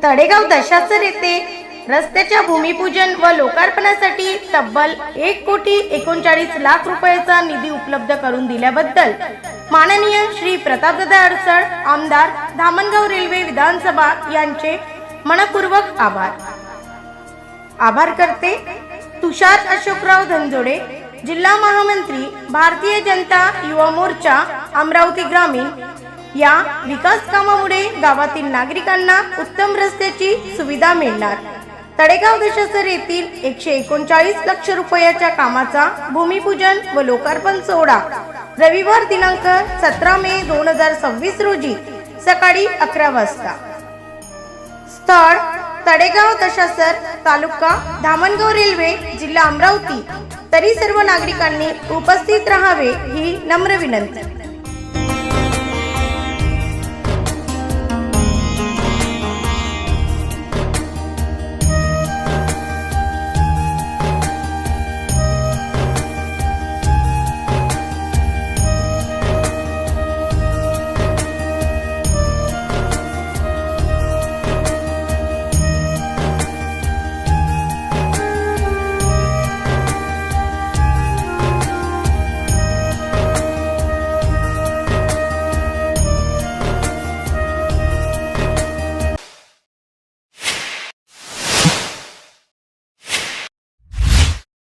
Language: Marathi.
तळेगाव दशासर येथे रस्त्याच्या भूमिपूजन व लोकार्पणासाठी तब्बल 1,39,00,000 रुपयाचा निधी उपलब्ध करून दिल्याबद्दल माननीय श्री प्रतापदादा अडसळ आमदार धामणगाव रेल्वे विधानसभा यांचे मनपूर्वक आभार करते। तुषार अशोकराव धनजोडे, जिल्हा महामंत्री, भारतीय जनता युवा मोर्चा, अमरावती ग्रामीण। या विकास कामामुळे गावातील नागरिकांना उत्तम रस्त्याची सुविधा मिळणार। तळेगाव दशासर येथील 139 लाख रुपयाच्या कामाचा भूमिपूजन व लोकार्पण सोहळा रविवार दिनांक 17 मे 2026 रोजी सकाळी 11 वाजता। स्थळ तळेगाव दशासर, तालुका धामणगाव रेल्वे, जिल्हा अमरावती। तरी सर्व नागरिकांनी उपस्थित राहावे ही नम्र विनंती।